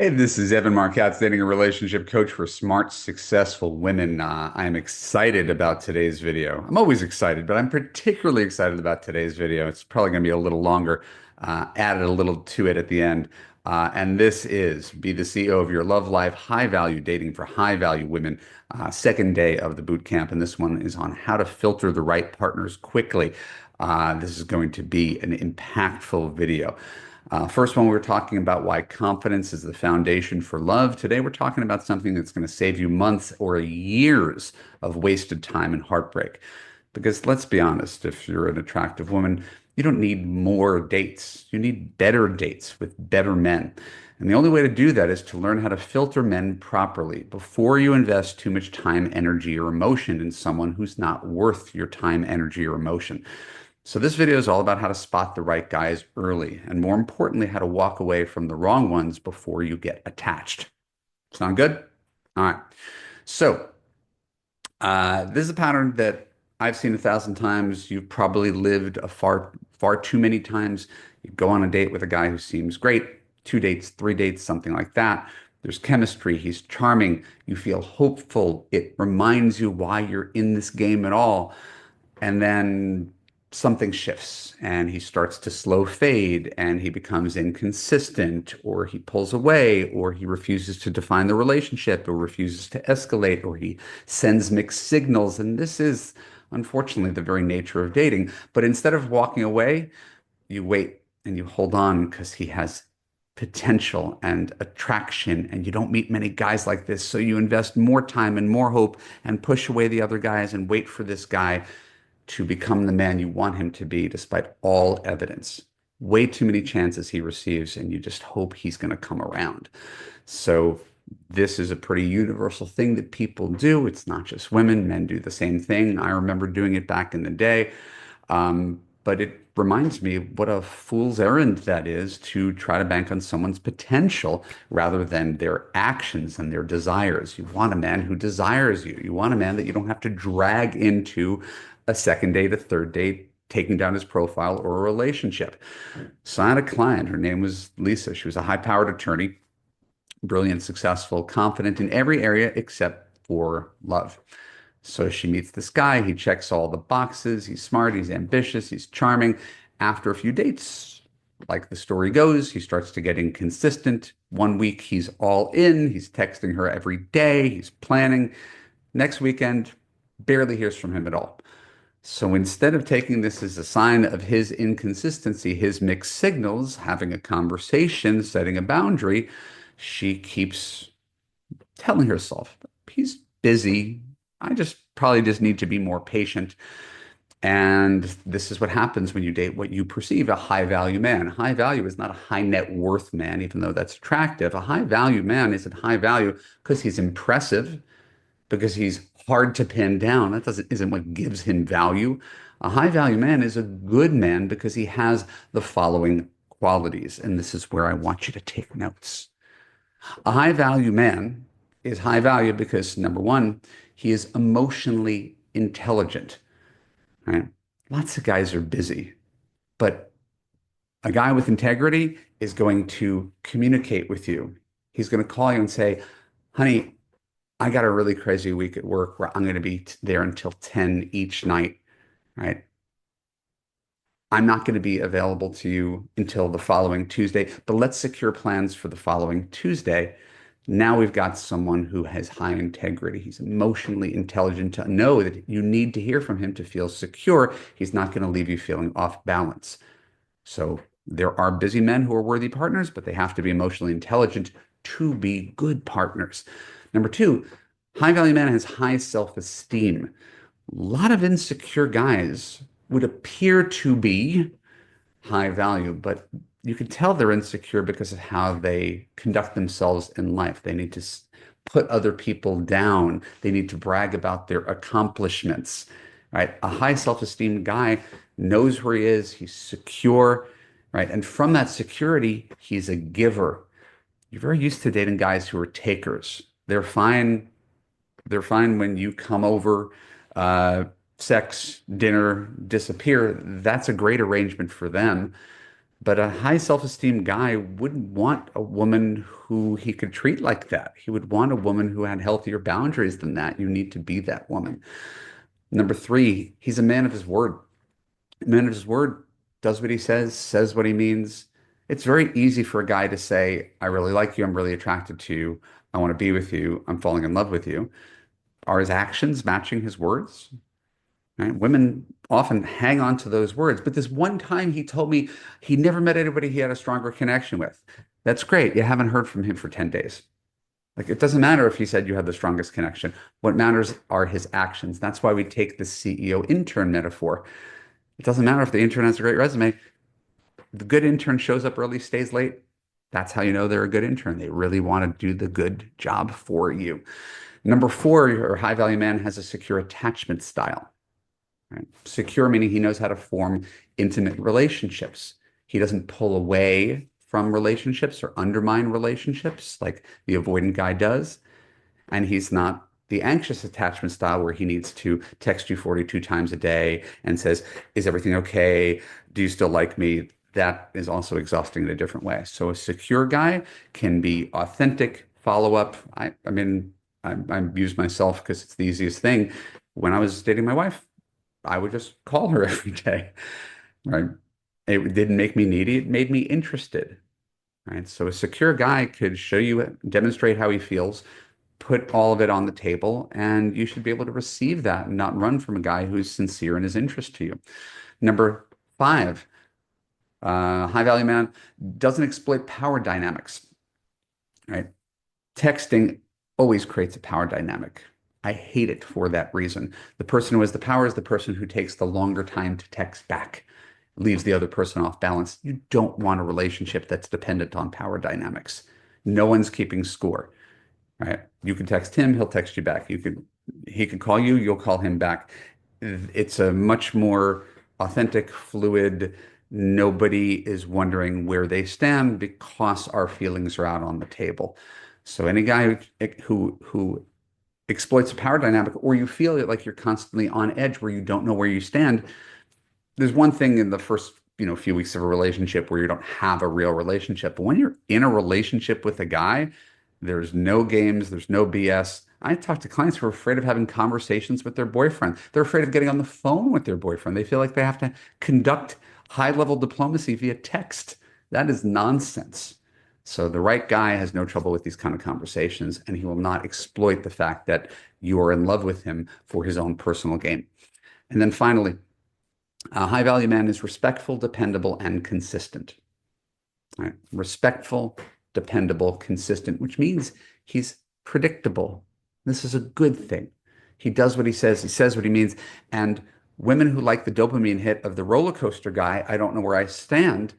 Hey, this is Evan Marcotte, dating a relationship coach for smart, successful women. I'm excited about today's video. I'm always excited, but I'm particularly excited about today's video. It's probably going to be a little longer, added a little to it at the end. And this is Be the CEO of Your Love Life, High Value Dating for High Value Women, second day of the boot camp. And this one is on how to filter the right partners quickly. This is going to be an impactful video. First one, we were talking about why confidence is the foundation for love. Today, we're talking about something that's going to save you months or years of wasted time and heartbreak. Because let's be honest, if you're an attractive woman, you don't need more dates. You need better dates with better men. And the only way to do that is to learn how to filter men properly before you invest too much time, energy, or emotion in someone who's not worth your time, energy, or emotion. So this video is all about how to spot the right guys early, and more importantly, how to walk away from the wrong ones before you get attached. Sound good? All right. So this is a pattern that I've seen 1,000 times. You've probably lived a far too many times. You go on a date with a guy who seems great, two dates, three dates, something like that. There's chemistry. He's charming. You feel hopeful. It reminds you why you're in this game at all. And then something shifts and he starts to slow fade and he becomes inconsistent, or he pulls away, or he refuses to define the relationship, or refuses to escalate, or he sends mixed signals. And this is unfortunately the very nature of dating. But instead of walking away, you wait and you hold on because he has potential and attraction, and you don't meet many guys like this. So you invest more time and more hope and push away the other guys and wait for this guy to become the man you want him to be, despite all evidence. Way too many chances he receives, and you just hope he's going to come around. So, this is a pretty universal thing that people do. It's not just women, men do the same thing. I remember doing it back in the day. But it reminds me what a fool's errand that is to try to bank on someone's potential rather than their actions and their desires. You want a man who desires you. You want a man that you don't have to drag into a second date, a third date, taking down his profile, or a relationship. So I had a client. Her name was Lisa. She was a high-powered attorney, brilliant, successful, confident in every area except for love. So she meets this guy. He checks all the boxes. He's smart. He's ambitious. He's charming. After a few dates, like the story goes, he starts to get inconsistent. One week, he's all in. He's texting her every day. He's planning. Next weekend, barely hears from him at all. So instead of taking this as a sign of his inconsistency, his mixed signals, having a conversation, setting a boundary, she keeps telling herself, he's busy. I just probably just need to be more patient. And this is what happens when you date what you perceive a high value man. High value is not a high net worth man, even though that's attractive. A high value man isn't high value because he's impressive, because he's hard to pin down. That doesn't isn't what gives him value. A high value man is a good man because he has the following qualities. And this is where I want you to take notes. A high value man is high value because number one, he is emotionally intelligent, right? Lots of guys are busy, but a guy with integrity is going to communicate with you. He's going to call you and say, honey, I got a really crazy week at work where I'm going to be there until 10 each night, right? I'm not going to be available to you until the following Tuesday, but let's secure plans for the following Tuesday. Now we've got someone who has high integrity. He's emotionally intelligent to know that you need to hear from him to feel secure. He's not going to leave you feeling off balance. So there are busy men who are worthy partners, but they have to be emotionally intelligent to be good partners. Number two, high value man has high self-esteem. A lot of insecure guys would appear to be high value, but you can tell they're insecure because of how they conduct themselves in life. They need to put other people down. They need to brag about their accomplishments, right? A high self-esteem guy knows where he is. He's secure, right? And from that security, he's a giver. You're very used to dating guys who are takers. They're fine. They're fine when you come over, sex, dinner, disappear. That's a great arrangement for them. But a high self-esteem guy wouldn't want a woman who he could treat like that. He would want a woman who had healthier boundaries than that. You need to be that woman. Number three, he's a man of his word. A man of his word does what he says what he means. It's very easy for a guy to say, I really like you. I'm really attracted to you. I want to be with you. I'm falling in love with you. Are his actions matching his words? Right? Women often hang on to those words. But this one time he told me he never met anybody he had a stronger connection with. That's great. You haven't heard from him for 10 days. Like it doesn't matter if he said you had the strongest connection. What matters are his actions. That's why we take the CEO intern metaphor. It doesn't matter if the intern has a great resume. The good intern shows up early, stays late. That's how you know they're a good intern. They really want to do the good job for you. Number four, your high value man has a secure attachment style. Right? Secure meaning he knows how to form intimate relationships. He doesn't pull away from relationships or undermine relationships like the avoidant guy does. And he's not the anxious attachment style where he needs to text you 42 times a day and says, is everything okay? Do you still like me? That is also exhausting in a different way. So a secure guy can be authentic, follow up. I mean, I use myself because it's the easiest thing. When I was dating my wife, I would just call her every day, right? It didn't make me needy. It made me interested, right? So a secure guy could show you, demonstrate how he feels, put all of it on the table, and you should be able to receive that and not run from a guy who's sincere in his interest to you. Number five, high value man doesn't exploit power dynamics, right? Texting always creates a power dynamic. I hate it for that reason. The person who has the power is the person who takes the longer time to text back, leaves the other person off balance. You don't want a relationship that's dependent on power dynamics. No one's keeping score, right? You can text him, he'll text you back. He can call you, you'll call him back. It's a much more authentic, fluid, nobody is wondering where they stand because our feelings are out on the table. So any guy who exploits a power dynamic, or you feel it like you're constantly on edge where you don't know where you stand, there's one thing in the first, few weeks of a relationship where you don't have a real relationship. But when you're in a relationship with a guy, there's no games, there's no BS. I talk to clients who are afraid of having conversations with their boyfriend. They're afraid of getting on the phone with their boyfriend. They feel like they have to conduct high-level diplomacy via text. That is nonsense. So the right guy has no trouble with these kind of conversations, and he will not exploit the fact that you are in love with him for his own personal gain. And then finally, a high value man is respectful, dependable, and consistent. Right? Respectful, dependable, consistent, which means he's predictable. This is a good thing. He does what he says what he means. And women who like the dopamine hit of the roller coaster guy, I don't know where I stand.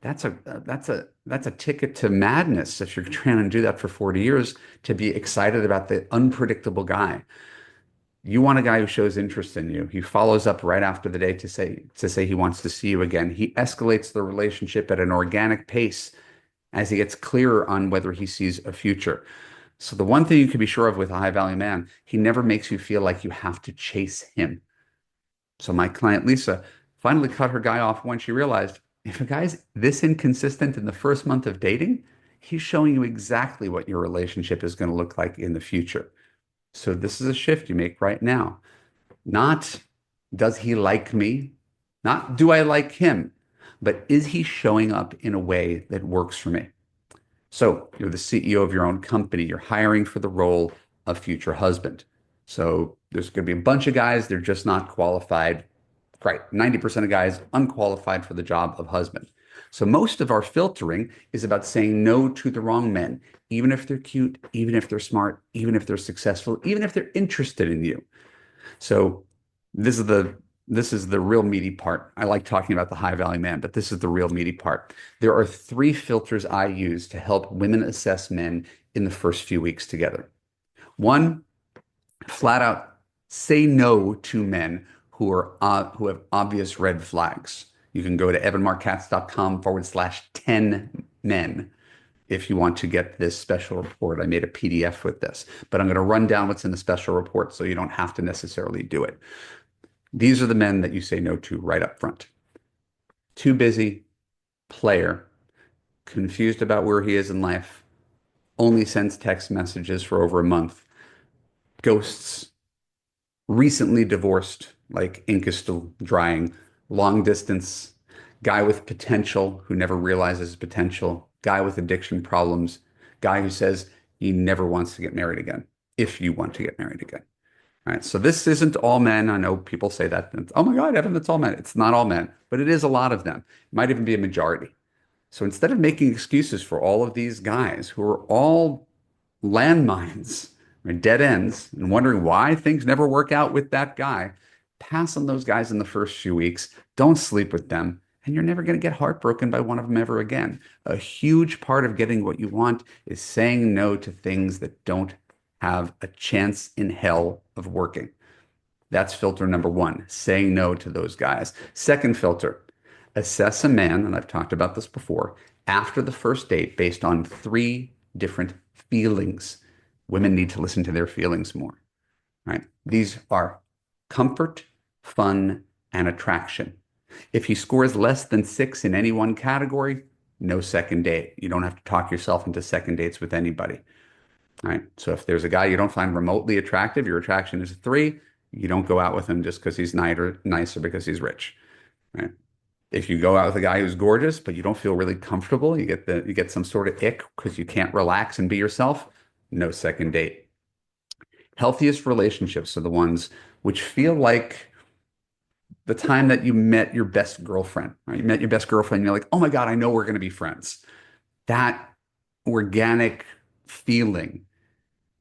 That's a ticket to madness if you're trying to do that for 40 years to be excited about the unpredictable guy. You want a guy who shows interest in you. He follows up right after the day to say he wants to see you again. He escalates the relationship at an organic pace as he gets clearer on whether he sees a future. So the one thing you can be sure of with a high value man, he never makes you feel like you have to chase him. So my client Lisa finally cut her guy off when she realized if a guy's this inconsistent in the first month of dating, he's showing you exactly what your relationship is going to look like in the future. So this is a shift you make right now. Not does he like me? Not do I like him? But is he showing up in a way that works for me? So you're the CEO of your own company. You're hiring for the role of future husband. So there's going to be a bunch of guys, they're just not qualified. Right. 90% of guys unqualified for the job of husband. So most of our filtering is about saying no to the wrong men, even if they're cute, even if they're smart, even if they're successful, even if they're interested in you. So this is the real meaty part. I like talking about the high value man, but this is the real meaty part. There are three filters I use to help women assess men in the first few weeks together. One, flat out say no to men who have obvious red flags. You can go to evanmarckatz.com/10 men if you want to get this special report. I made a PDF with this, but I'm going to run down what's in the special report so you don't have to necessarily do it. These are the men that you say no to right up front. Too busy, player, confused about where he is in life, only sends text messages for over a month, ghosts, recently divorced, like ink is still drying, long distance, guy with potential who never realizes his potential, guy with addiction problems, guy who says he never wants to get married again, if you want to get married again. All right. So this isn't all men. I know people say that. Oh my God, Evan, that's all men. It's not all men, but it is a lot of them. It might even be a majority. So instead of making excuses for all of these guys who are all landmines, right, dead ends, and wondering why things never work out with that guy, pass on those guys in the first few weeks. Don't sleep with them. And you're never going to get heartbroken by one of them ever again. A huge part of getting what you want is saying no to things that don't have a chance in hell of working. That's filter number one, saying no to those guys. Second filter, assess a man, and I've talked about this before, after the first date based on three different feelings. Women need to listen to their feelings more, right? These are comfort, fun, and attraction. If he scores less than 6 in any one category, no second date. You don't have to talk yourself into second dates with anybody. All right. So if there's a guy you don't find remotely attractive, your attraction is a 3, you don't go out with him just because he's nice or because he's rich. Right. If you go out with a guy who's gorgeous, but you don't feel really comfortable, you get some sort of ick because you can't relax and be yourself, no second date. Healthiest relationships are the ones which feel like the time that you met your best girlfriend. Right? You met your best girlfriend, and you're like, oh my God, I know we're going to be friends. That organic feeling,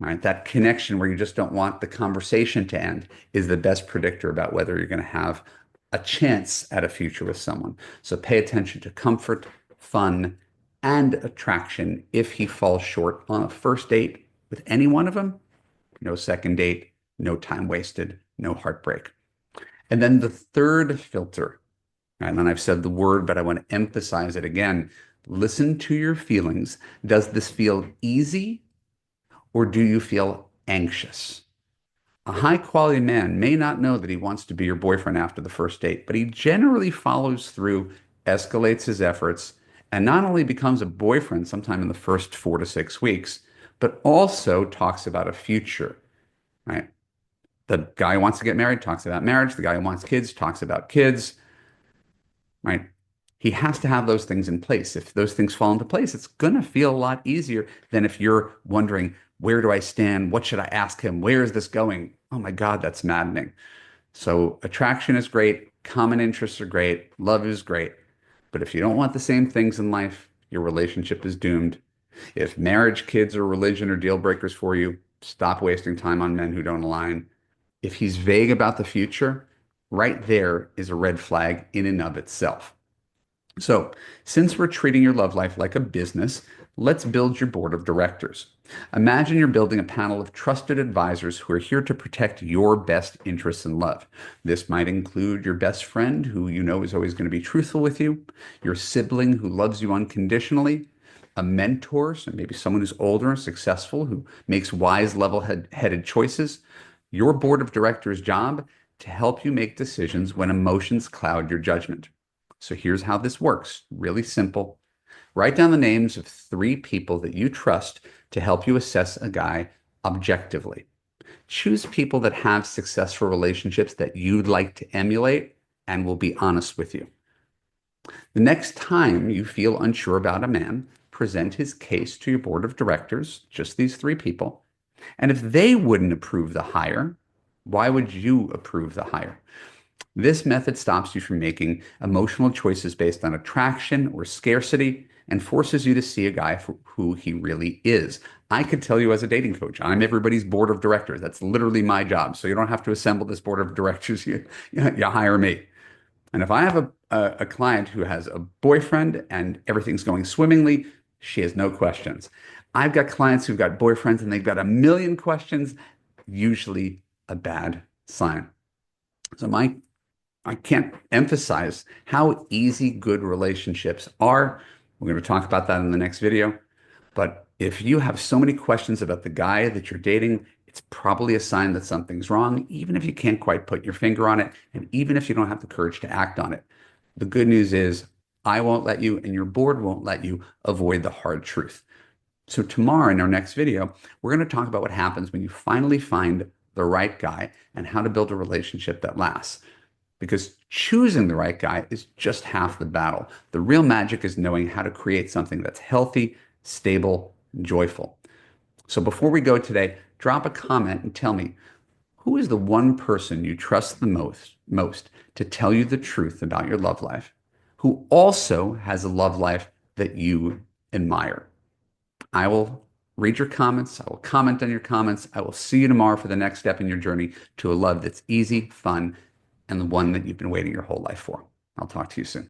right? That connection where you just don't want the conversation to end is the best predictor about whether you're going to have a chance at a future with someone. So pay attention to comfort, fun, and attraction. If he falls short on a first date with any one of them, no second date, no time wasted, no heartbreak. And then the third filter, right? And I've said the word, but I want to emphasize it again. Listen to your feelings. Does this feel easy or do you feel anxious? A high quality man may not know that he wants to be your boyfriend after the first date, but he generally follows through, escalates his efforts, and not only becomes a boyfriend sometime in the first 4 to 6 weeks, but also talks about a future, right? The guy who wants to get married talks about marriage. The guy who wants kids talks about kids, right? He has to have those things in place. If those things fall into place, it's going to feel a lot easier than if you're wondering, where do I stand? What should I ask him? Where is this going? Oh my God, that's maddening. So attraction is great. Common interests are great. Love is great. But if you don't want the same things in life, your relationship is doomed. If marriage, kids, or religion are deal breakers for you, stop wasting time on men who don't align. If he's vague about the future, right there is a red flag in and of itself. So, since we're treating your love life like a business, let's build your board of directors. Imagine you're building a panel of trusted advisors who are here to protect your best interests in love. This might include your best friend, who you know is always going to be truthful with you, your sibling who loves you unconditionally, a mentor, so maybe someone who's older and successful, who makes wise, level-headed choices. Your board of directors' job to help you make decisions when emotions cloud your judgment. So here's how this works. Really simple. Write down the names of 3 people that you trust to help you assess a guy objectively. Choose people that have successful relationships that you'd like to emulate and will be honest with you. The next time you feel unsure about a man, present his case to your board of directors, just these 3 people. And if they wouldn't approve the hire, why would you approve the hire? This method stops you from making emotional choices based on attraction or scarcity and forces you to see a guy for who he really is. I could tell you as a dating coach, I'm everybody's board of directors. That's literally my job. So you don't have to assemble this board of directors. You hire me. And if I have a client who has a boyfriend and everything's going swimmingly, she has no questions. I've got clients who've got boyfriends and they've got a million questions, usually a bad sign. So I can't emphasize how easy good relationships are. We're going to talk about that in the next video. But if you have so many questions about the guy that you're dating, it's probably a sign that something's wrong, even if you can't quite put your finger on it, and even if you don't have the courage to act on it. The good news is I won't let you, and your board won't let you avoid the hard truth. So tomorrow in our next video, we're going to talk about what happens when you finally find the right guy and how to build a relationship that lasts. Because choosing the right guy is just half the battle. The real magic is knowing how to create something that's healthy, stable, and joyful. So before we go today, drop a comment and tell me, who is the one person you trust the most to tell you the truth about your love life, who also has a love life that you admire? I will read your comments. I will comment on your comments. I will see you tomorrow for the next step in your journey to a love that's easy, fun, and the one that you've been waiting your whole life for. I'll talk to you soon.